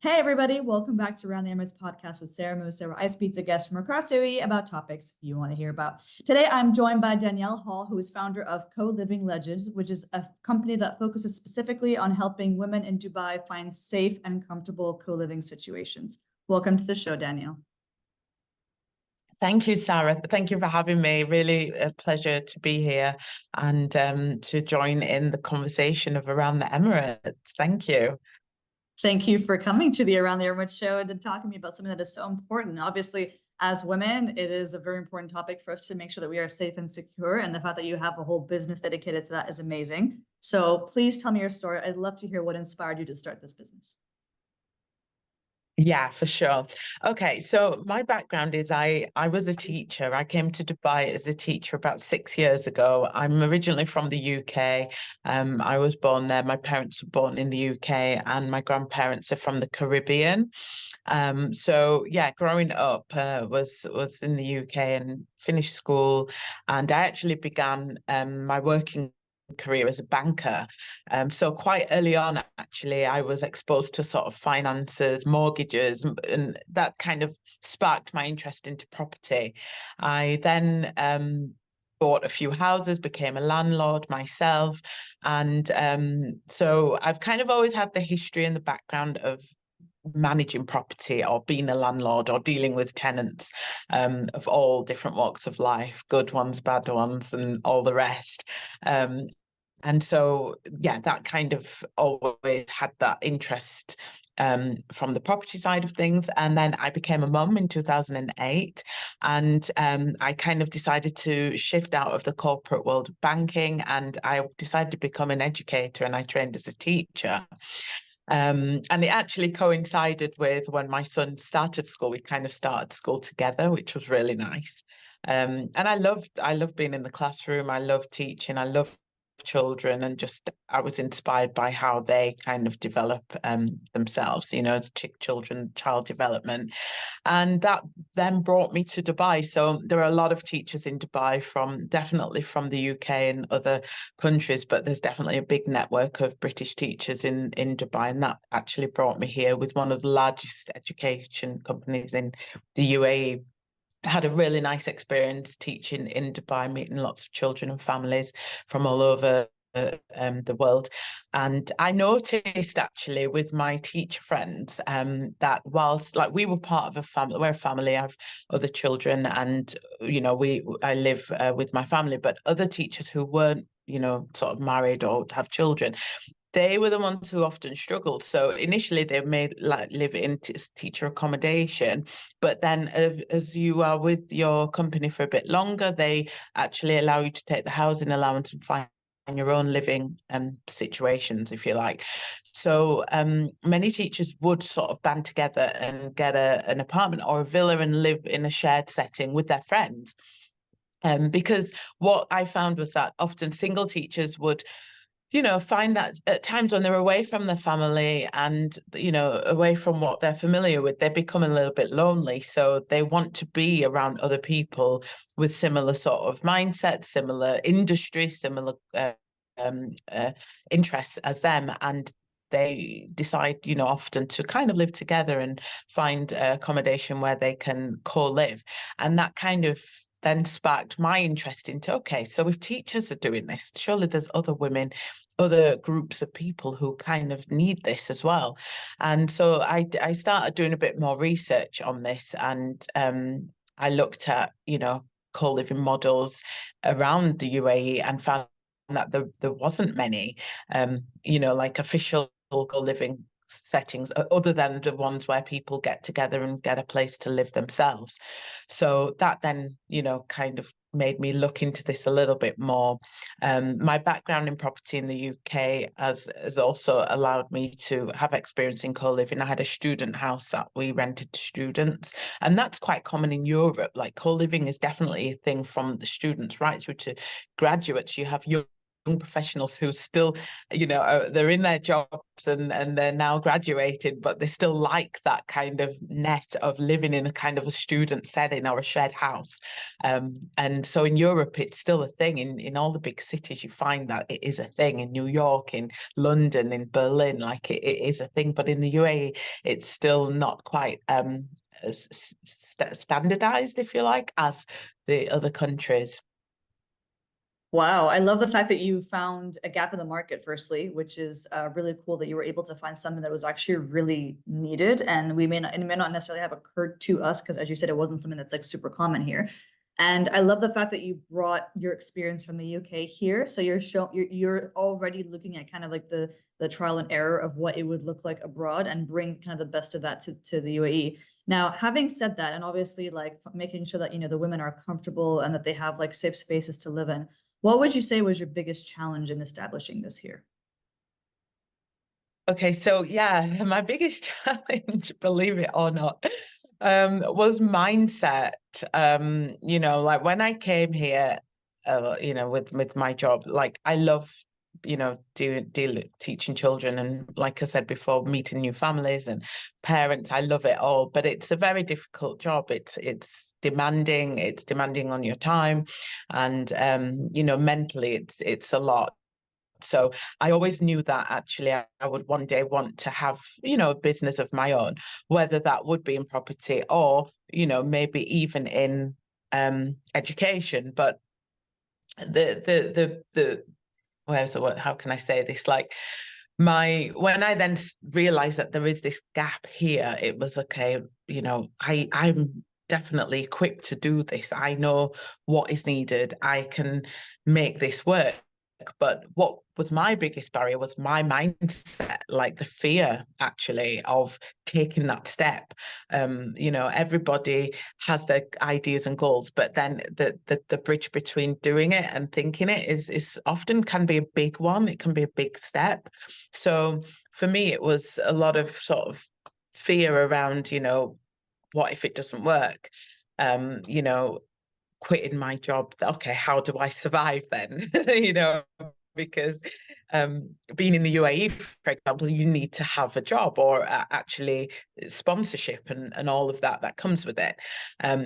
Hey everybody, welcome back to Around the Emirates podcast with Sara Mousa, where I speak to guests from across UAE about topics you want to hear about. Today, I'm joined by Danielle Hall, who is founder of Co-Living Legends, which is a company that focuses specifically on helping women in Dubai find safe and comfortable co-living situations. Welcome to the show, Danielle. Thank you, Sarah. Thank you for having me. Really a pleasure to be here and to join in the conversation of Around the Emirates. Thank you. Thank you for coming to the Around the Emirates show and talking to me about something that is so important. Obviously, as women, it is a very important topic for us to make sure that we are safe and secure. And the fact that you have a whole business dedicated to that is amazing. So please tell me your story. I'd love to hear what inspired you to start this business. Yeah, for sure. Okay, so my background is I was a teacher. I came to Dubai as a teacher about 6 years ago. I'm originally from the UK. I was born there. My parents were born in the UK, and my grandparents are from the Caribbean. So yeah, growing up was in the UK and finished school, and I actually began my working career as a banker. So quite early on, actually, I was exposed to sort of finances, mortgages, and that kind of sparked my interest into property. I then bought a few houses, became a landlord myself. And so I've kind of always had the history and the background of managing property or being a landlord or dealing with tenants of all different walks of life, good ones, bad ones, and all the rest. And so, yeah, that kind of always had that interest from the property side of things. And then I became a mum in 2008, and I kind of decided to shift out of the corporate world of banking, and I decided to become an educator, and I trained as a teacher. And it actually coincided with when my son started school. We kind of started school together, which was really nice. And I love being in the classroom. I love teaching. I love children, and just I was inspired by how they kind of develop themselves, as children, child development. And that then brought me to Dubai. So there are a lot of teachers in Dubai, definitely from the UK and other countries, but there's definitely a big network of British teachers in Dubai. And that actually brought me here with one of the largest education companies in the UAE. Had a really nice experience teaching in Dubai, meeting lots of children and families from all over the world. And I noticed actually with my teacher friends that whilst like we were part of a family, we're a family, I have other children, and I live with my family, but other teachers who weren't sort of married or have children, they were the ones who often struggled. So initially they made live in teacher accommodation, but then as you are with your company for a bit longer, they actually allow you to take the housing allowance and find your own living situations, if you like. So many teachers would sort of band together and get an apartment or a villa and live in a shared setting with their friends. Because what I found was that often single teachers would find that at times when they're away from their family and, away from what they're familiar with, they become a little bit lonely. So they want to be around other people with similar sort of mindsets, similar industry, similar interests as them. And they decide, often to kind of live together and find accommodation where they can co-live. And that kind of then sparked my interest into, okay, so if teachers are doing this, surely there's other women, other groups of people who kind of need this as well. And so I started doing a bit more research on this, and I looked at, co-living models around the UAE and found that there wasn't many, like official co-living settings other than the ones where people get together and get a place to live themselves. So that then, kind of made me look into this a little bit more. My background in property in the UK has also allowed me to have experience in co-living. I had a student house that we rented to students, and that's quite common in Europe. Like co-living is definitely a thing from the students right through to graduates. You have young professionals who still, they're in their jobs and they're now graduated, but they still like that kind of net of living in a kind of a student setting or a shared house. And so in Europe, it's still a thing. In all the big cities, you find that it is a thing. In New York, in London, in Berlin, like it is a thing. But in the UAE, it's still not quite standardized, if you like, as the other countries. Wow, I love the fact that you found a gap in the market, firstly, which is really cool that you were able to find something that was actually really needed. And it may not necessarily have occurred to us because, as you said, it wasn't something that's like super common here. And I love the fact that you brought your experience from the UK here. So you're already looking at kind of like the trial and error of what it would look like abroad and bring kind of the best of that to the UAE. Now, having said that, and obviously like making sure that, the women are comfortable and that they have like safe spaces to live in. What would you say was your biggest challenge in establishing this here? Okay, so yeah, my biggest challenge, believe it or not, was mindset. Like when I came here, with my job, like I love, teaching children, and like I said before, meeting new families and parents. I love it all, but it's a very difficult job. It's demanding. It's demanding on your time, and mentally, it's a lot. So I always knew that actually I would one day want to have, a business of my own, whether that would be in property or, maybe even in education. But the where's the word? How can I say this? Like when I then realized that there is this gap here, it was okay, I'm definitely equipped to do this. I know what is needed. I can make this work. But what was my biggest barrier was my mindset, like the fear actually of taking that step. Everybody has their ideas and goals, but then the bridge between doing it and thinking it is often can be a big one. It can be a big step. So for me, it was a lot of sort of fear around, what if it doesn't work? Quitting my job. Okay, how do I survive then? Because being in the UAE, for example, you need to have a job or actually sponsorship and all of that comes with it.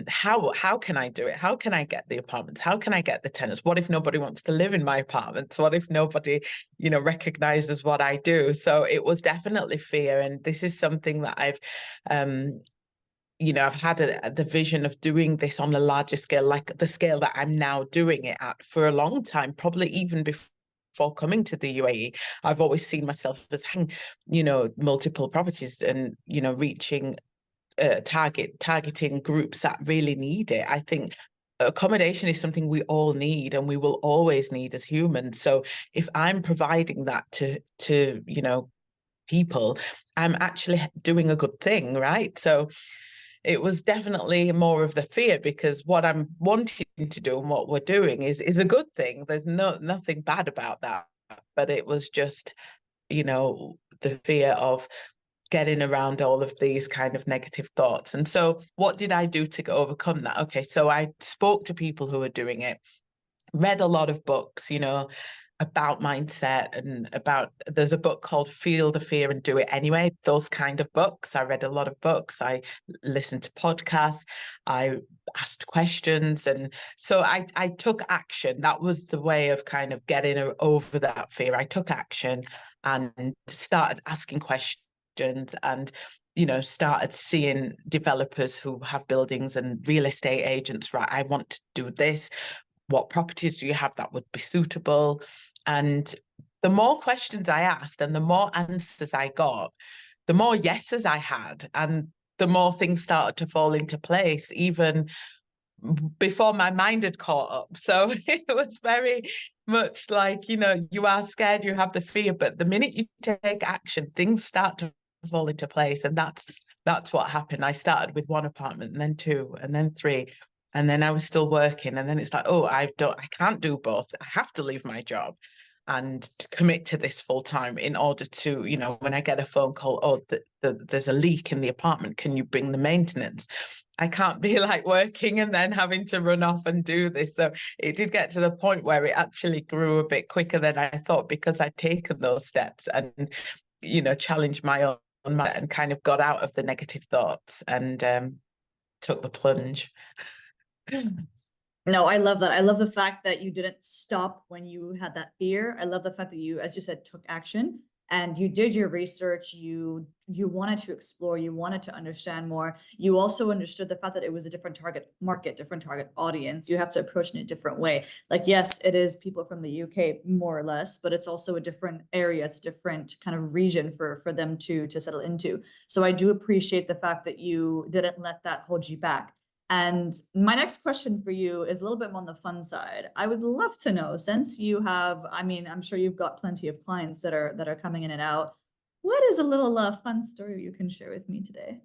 How can I do it? How can I get the apartments? How can I get the tenants? What if nobody wants to live in my apartments? What if nobody, recognizes what I do? So it was definitely fear, and this is something that I've had the vision of doing this on a larger scale, like the scale that I'm now doing it at for a long time, probably even before coming to the UAE. I've always seen myself as having, multiple properties and, reaching targeting groups that really need it. I think accommodation is something we all need and we will always need as humans. So if I'm providing that to people, I'm actually doing a good thing, right? So it was definitely more of the fear, because what I'm wanting to do and what we're doing is a good thing. There's nothing bad about that. But it was just, the fear of getting around all of these kind of negative thoughts. And so what did I do to overcome that? Okay, so I spoke to people who are doing it, read a lot of books, about mindset and there's a book called Feel the Fear and Do It Anyway. Those kind of books. I read a lot of books. I listened to podcasts. I asked questions. And so I took action. That was the way of kind of getting over that fear. I took action and started asking questions and started seeing developers who have buildings and real estate agents. Right, I want to do this. What properties do you have that would be suitable? And the more questions I asked and the more answers I got, the more yeses I had, and the more things started to fall into place, even before my mind had caught up. So it was very much like, you are scared, you have the fear, but the minute you take action, things start to fall into place. And that's what happened. I started with one apartment and then two and then three. And then I was still working. And then it's like, oh, I can't do both. I have to leave my job and to commit to this full time in order to, when I get a phone call, oh, there's a leak in the apartment, can you bring the maintenance? I can't be like working and then having to run off and do this. So it did get to the point where it actually grew a bit quicker than I thought, because I'd taken those steps and, challenged my own mind and kind of got out of the negative thoughts and took the plunge. No, I love that. I love the fact that you didn't stop when you had that fear. I love the fact that you, as you said, took action and you did your research. You wanted to explore, you wanted to understand more. You also understood the fact that it was a different target market, different target audience. You have to approach it in a different way. Like, yes, it is people from the UK more or less, but it's also a different area. It's a different kind of region for them to settle into. So I do appreciate the fact that you didn't let that hold you back. And my next question for you is a little bit more on the fun side. I would love to know, since you have, I mean, I'm sure you've got plenty of clients that are coming in and out. What is a little fun story you can share with me today?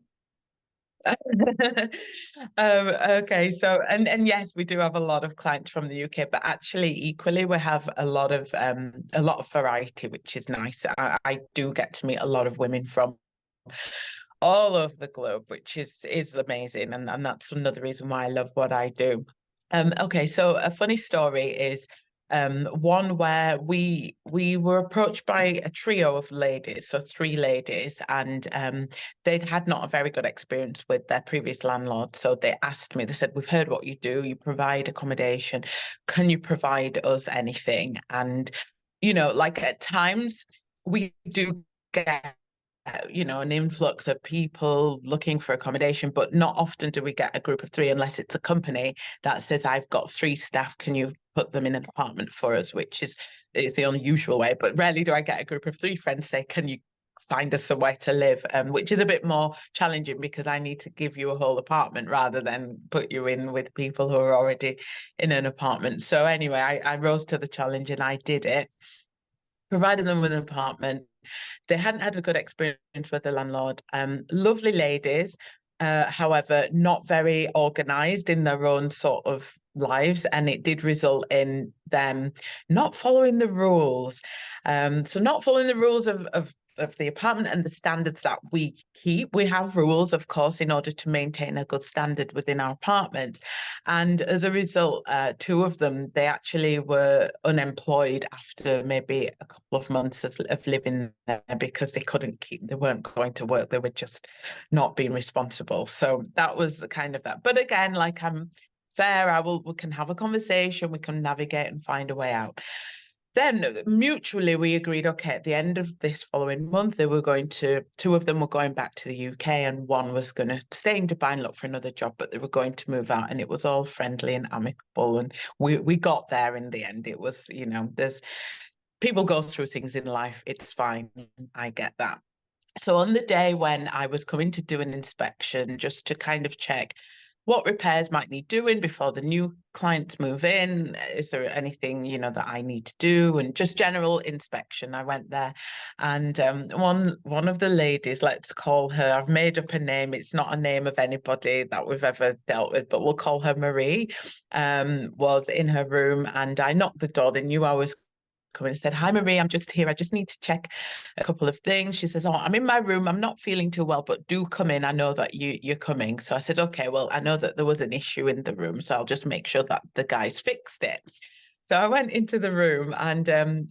Okay, so and yes, we do have a lot of clients from the UK, but actually equally we have a lot of variety, which is nice. I do get to meet a lot of women from all over the globe, which is amazing, and that's another reason why I love what I do. Okay, so a funny story is one where we were approached by a trio of ladies, so three ladies, and they'd had not a very good experience with their previous landlord. So they asked me, they said, "We've heard what you do, you provide accommodation. Can you provide us anything?" And like at times we do get an influx of people looking for accommodation, but not often do we get a group of three unless it's a company that says, "I've got 3 staff, can you put them in an apartment for us?" which is the only usual way. But rarely do I get a group of 3 friends say, "Can you find us somewhere to live?" Which is a bit more challenging, because I need to give you a whole apartment rather than put you in with people who are already in an apartment. So anyway, I rose to the challenge and I did it, provided them with an apartment. They hadn't had a good experience with the landlord. Lovely ladies, however, not very organized in their own sort of lives, and it did result in them not following the rules. So not following the rules of the apartment and the standards that we keep. We have rules, of course, in order to maintain a good standard within our apartments. And as a result, 2 of them, they actually were unemployed after maybe a couple of months of living there, because they weren't going to work. They were just not being responsible. So that was the kind of that. But again, like, I'm fair, we can have a conversation, we can navigate and find a way out. Then mutually we agreed, okay, at the end of this following month, 2 of them were going back to the UK and one was going to stay in Dubai and look for another job, but they were going to move out, and it was all friendly and amicable. And we got there in the end. It was, there's people go through things in life. It's fine. I get that. So on the day when I was coming to do an inspection, just to kind of check what repairs might need doing before the new clients move in, is there anything, that I need to do, and just general inspection, I went there. And one of the ladies, let's call her, I've made up a name, it's not a name of anybody that we've ever dealt with, but we'll call her Marie, was in her room, and I knocked the door. They knew I was coming and said, "Hi, Marie, I'm just here. I just need to check a couple of things." She says, "Oh, I'm in my room. I'm not feeling too well, but do come in. I know that you're coming." So I said, "Okay, well, I know that there was an issue in the room, so I'll just make sure that the guys fixed it." So I went into the room and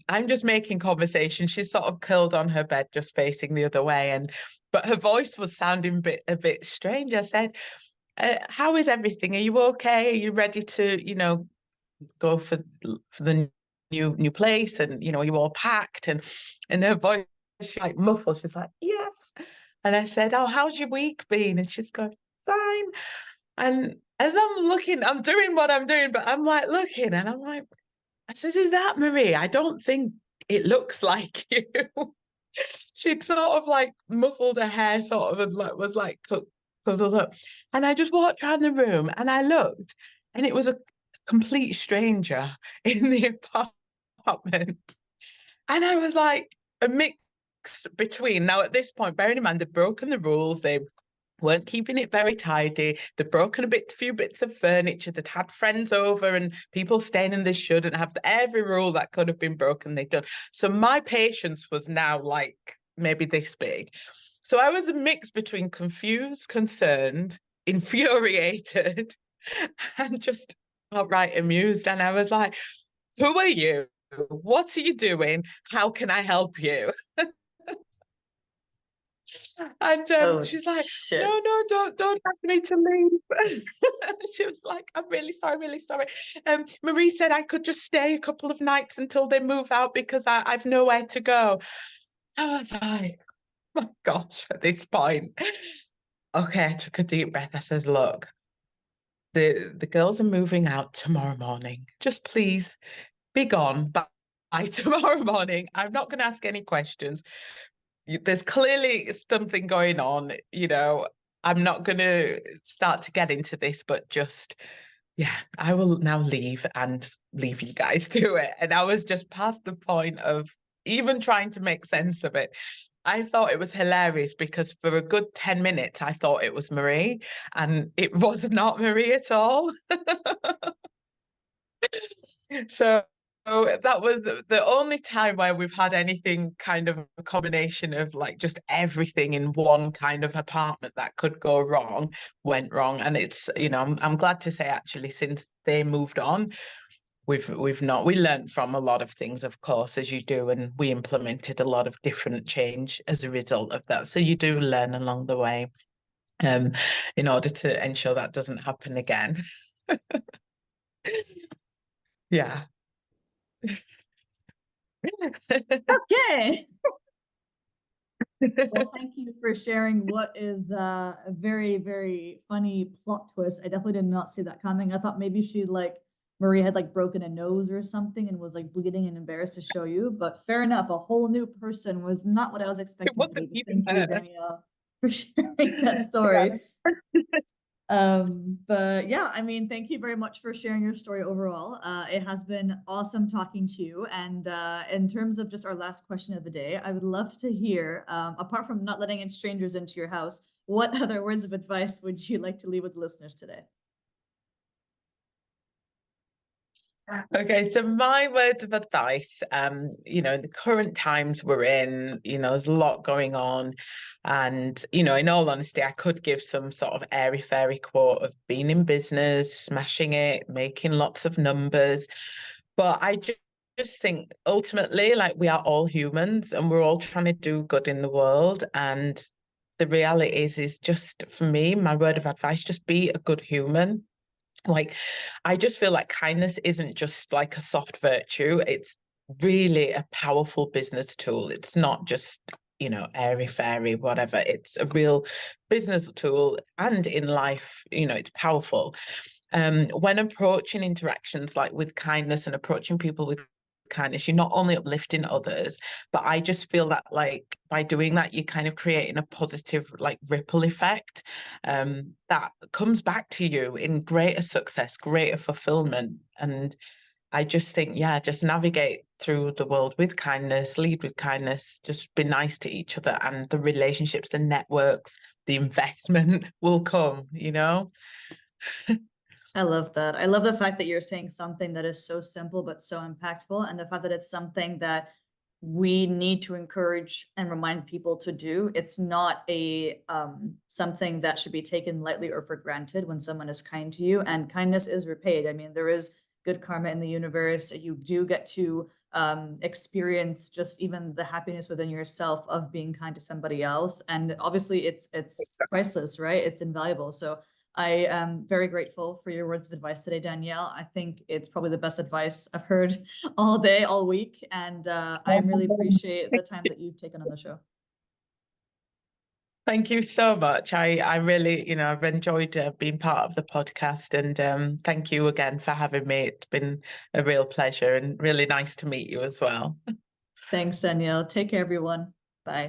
I'm just making conversation. She's sort of curled on her bed, just facing the other way. But her voice was sounding a bit strange. I said, "How is everything? Are you okay? Are you ready to, go for the new place, and you all packed?" And her voice, she like muffled, she's like, "Yes." And I said, "Oh, how's your week been?" And she's going, "Fine." And as I'm looking, I'm doing what I'm doing, but I'm like looking and I'm like, I says, "Is that Marie? I don't think it looks like you." She'd sort of like muffled her hair, sort of, and like was like cuddled up. And I just walked around the room and I looked, and it was a complete stranger in the apartment. And I was like, a mix between, now at this point, bearing in mind, they've broken the rules, they weren't keeping it very tidy, they'd broken few bits of furniture, they'd had friends over and people staying in, they shouldn't have. Every rule that could have been broken, they'd done. So my patience was now like maybe this big. So I was a mix between confused, concerned, infuriated and just outright amused. And I was like, who are you? What are you doing? How can I help you? And Oh, she's like, shit. no, don't ask me to leave. She was like, I'm really sorry, really sorry. Marie said I could just stay a couple of nights until they move out because I've nowhere to go. I was like, oh my gosh, at this point. Okay, I took a deep breath. I says, look, the girls are moving out tomorrow morning. Just please be gone by tomorrow morning. I'm not going to ask any questions. There's clearly something going on, I'm not going to start to get into this, but just, yeah, I will now leave and leave you guys to it. And I was just past the point of even trying to make sense of it. I thought it was hilarious because for a good 10 minutes, I thought it was Marie, and it was not Marie at all. So that was the only time where we've had anything kind of a combination of like just everything in one kind of apartment that could go wrong, went wrong. And it's, I'm glad to say actually since they moved on, we've not, we learned from a lot of things, of course, as you do, and we implemented a lot of different change as a result of that. So you do learn along the way, in order to ensure that doesn't happen again. Yeah. Okay. Well, thank you for sharing what is a very, very funny plot twist. I definitely did not see that coming. I thought maybe Marie had like broken a nose or something and was like bleeding and embarrassed to show you. But fair enough, a whole new person was not what I was It expecting today. wasn't But even thank you, her. Danielle, for sharing that story. Yes. But yeah, I mean, thank you very much for sharing your story overall. It has been awesome talking to you. And in terms of just our last question of the day, I would love to hear, apart from not letting in strangers into your house, what other words of advice would you like to leave with listeners today? Okay, so my words of advice, in the current times we're in, there's a lot going on. And, in all honesty, I could give some sort of airy fairy quote of being in business, smashing it, making lots of numbers. But I just think ultimately, like we are all humans and we're all trying to do good in the world. And the reality is just for me, my word of advice, just be a good human. Like, I just feel like kindness isn't just like a soft virtue. It's really a powerful business tool. It's not just, airy fairy, whatever. It's a real business tool. And in life, it's powerful. When approaching interactions like with kindness and approaching people with kindness, you're not only uplifting others, but I just feel that like by doing that, you're kind of creating a positive like ripple effect, that comes back to you in greater success, greater fulfillment. And I just think, yeah, just navigate through the world with kindness, lead with kindness, just be nice to each other, and the relationships, the networks, the investment will come. I love that. I love the fact that you're saying something that is so simple but so impactful, and the fact that it's something that we need to encourage and remind people to do. It's not a something that should be taken lightly or for granted when someone is kind to you, and kindness is repaid. I mean, there is good karma in the universe. You do get to experience just even the happiness within yourself of being kind to somebody else, and obviously it's priceless, right? It's invaluable. So I am very grateful for your words of advice today, Danielle. I think it's probably the best advice I've heard all day, all week. And I really appreciate the time that you've taken on the show. Thank you so much. I really, I've enjoyed being part of the podcast, and thank you again for having me. It's been a real pleasure and really nice to meet you as well. Thanks, Danielle. Take care, everyone.